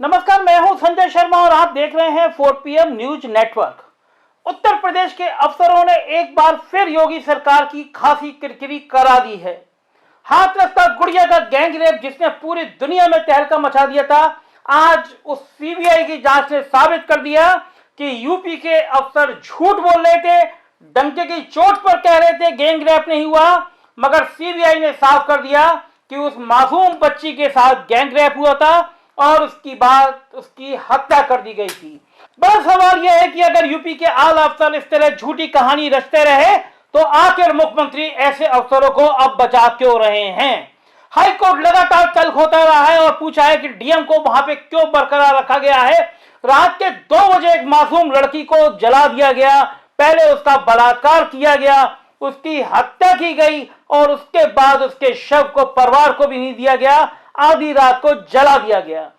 नमस्कार, मैं हूं संजय शर्मा और आप देख रहे हैं 4 PM news network. Uttar Pradesh के अफसरों ने एक बार फिर योगी सरकार की खासी किरकिरी करा दी है। हाथरस गुड़िया का गैंग रेप जिसने पूरी दुनिया में तहलका मचा दिया था, आज उस सीबीआई की जांच ने साबित कर दिया कि यूपी के अफसर झूठ बोल रहे थे, डंके की चोट पर कह रहे थे गैंग रेप नहीं हुआ, मगर सीबीआई ने साफ कर दिया कि उस मासूम बच्ची के साथ गैंग रेप हुआ था और उसकी हत्या कर दी गई थी। बड़ा सवाल यह है कि अगर यूपी के आला अफसर इस तरह झूठी कहानी रचते रहे तो आखिर मुख्यमंत्री ऐसे अफसरों को अब बचा क्यों रहे हैं। हाईकोर्ट लगातार तल्ख होता रहा है और पूछा है कि डीएम को वहां पे क्यों बरकरार रखा गया है। रात के 2 बजे एक मासूम लड़की को जला दिया गया, पहले उसका बलात्कार किया गया, उसकी हत्या की गई और उसके बाद उसके शव को परिवार को भी नहीं दिया गया, आधी रात को जला दिया गया।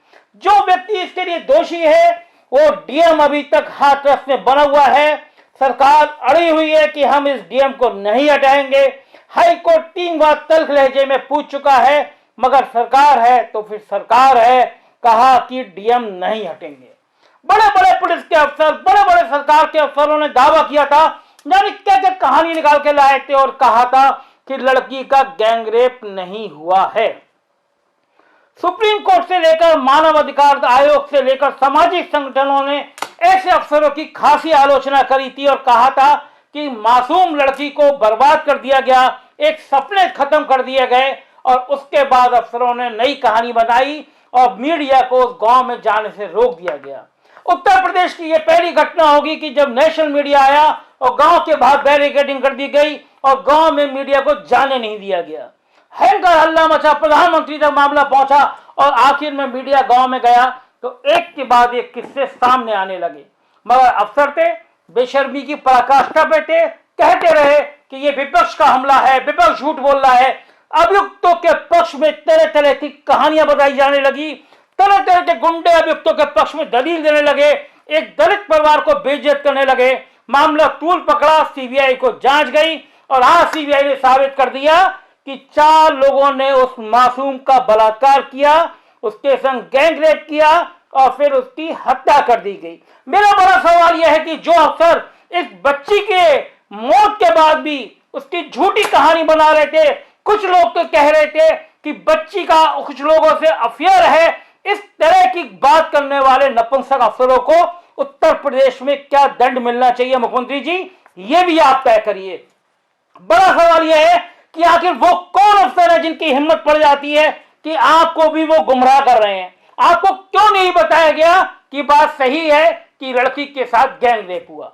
जो व्यक्ति इसके लिए दोषी है वो डीएम अभी तक हाथरस में बना हुआ है। सरकार अड़ी हुई है कि हम इस डीएम को नहीं हटाएंगे। हाईकोर्ट 3 बार तल्ख लहजे में पूछ चुका है, मगर सरकार है तो फिर सरकार है, कहा कि डीएम नहीं हटेंगे। बड़े बड़े पुलिस के अफसर, बड़े बड़े सरकार के अफसरों ने दावा किया था, यानी क्या क्या कहानी निकाल के लाए थे और कहा था कि लड़की का गैंग रेप नहीं हुआ है। सुप्रीम कोर्ट से लेकर मानव अधिकार आयोग से लेकर सामाजिक संगठनों ने ऐसे अफसरों की खासी आलोचना करी थी और कहा था कि मासूम लड़की को बर्बाद कर दिया गया, एक सपने खत्म कर दिए गए और उसके बाद अफसरों ने नई कहानी बनाई और मीडिया को उस गांव में जाने से रोक दिया गया। उत्तर प्रदेश की यह पहली घटना होगी कि जब नेशनल मीडिया आया और गांव के बाहर बैरिकेडिंग कर दी गई और गांव में मीडिया को जाने नहीं दिया गया। भयंकर हल्ला मचा, प्रधानमंत्री तक मामला पहुंचा और आखिर में मीडिया गांव में गया तो एक के बाद एक किस्से सामने आने लगे, मगर अफसर थे बेशर्मी की पराकाष्ठा पे थे, कहते रहे कि ये विपक्ष का हमला है, विपक्ष झूठ बोल रहा है। अभियुक्तों के पक्ष में तरह तरह की कहानियां बताई जाने लगी, तरह तरह के गुंडे अभियुक्तों के पक्ष में दलील देने लगे, एक दलित परिवार को बेइज्जत करने लगे। मामला तूल पकड़ा, सीबीआई को जांच गई और आज सीबीआई ने साबित कर दिया कि 4 लोगों ने उस मासूम का बलात्कार किया, उसके संग गैंग रेप किया और फिर उसकी हत्या कर दी गई। मेरा बड़ा सवाल यह है कि जो अफसर इस बच्ची के मौत के बाद भी उसकी झूठी कहानी बना रहे थे, कुछ लोग तो कह रहे थे कि बच्ची का कुछ लोगों से अफेयर है, इस तरह की बात करने वाले नपुंसक अफसरों को उत्तर प्रदेश में क्या दंड मिलना चाहिए मुख्यमंत्री जी, ये भी आप तय करिए। बड़ा सवाल यह है कि आखिर वो कौन अफसर है जिनकी हिम्मत पड़ जाती है कि आपको भी वो गुमराह कर रहे हैं। आपको क्यों नहीं बताया गया कि बात सही है कि लड़की के साथ गैंग रेप हुआ।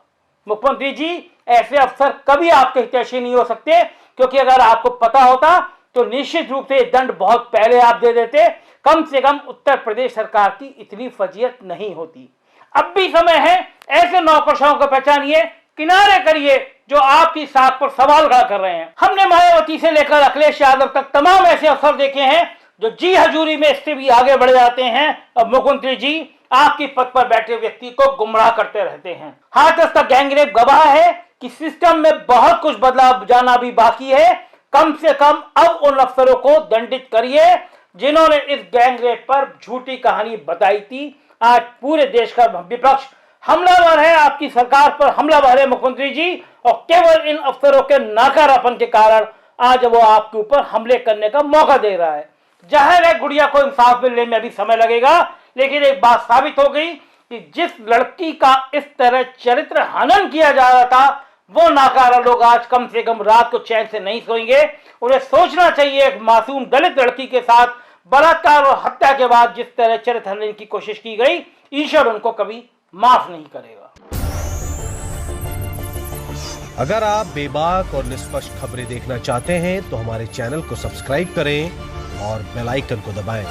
मुख्यमंत्री जी, ऐसे अफसर कभी आपके हितैषी नहीं हो सकते, क्योंकि अगर आपको पता होता तो निश्चित रूप से दंड बहुत पहले आप दे देते। कम से कम उत्तर प्रदेश सरकार की इतनी फजीयत नहीं होती। अब भी समय है, ऐसे नौकरशाहों को पहचानिए, किनारे करिए जो आपकी साख पर सवाल खड़ा कर रहे हैं। हमने मायावती से लेकर अखिलेश यादव तक तमाम ऐसे अफसर देखे हैं जो जी हजूरी में इससे भी आगे बढ़ जाते हैं। अब मुख्यमंत्री जी, आपकी पद पर बैठे व्यक्ति को गुमराह करते रहते हैं। हाथरस का गैंग रेप गवाह है कि सिस्टम में बहुत कुछ बदलाव जाना भी बाकी है। कम से कम अब उन अफसरों को दंडित करिए जिन्होंने इस गैंग रेप पर झूठी कहानी बताई थी। आज पूरे देश का विपक्ष हमलावर है, आपकी सरकार पर हमलावर है मुख्यमंत्री जी, और केवल इन अफसरों के नाकारापन के कारण आज वो आपके ऊपर हमले करने का मौका दे रहा है। जाहिर है गुड़िया को इंसाफ मिलने में अभी समय लगेगा, लेकिन एक बात साबित हो गई कि जिस लड़की का इस तरह चरित्र हनन किया जा रहा था, वो नाकारा लोग आज कम से कम रात को चैन से नहीं सोएंगे। उन्हें सोचना चाहिए, एक मासूम दलित लड़की के साथ बलात्कार और हत्या के बाद जिस तरह चरित्र हनन की कोशिश की गई, ईश्वर उनको कभी माफ नहीं करेगा। अगर आप बेबाक और निष्पक्ष खबरें देखना चाहते हैं तो हमारे चैनल को सब्सक्राइब करें और बेल आइकन को दबाएं।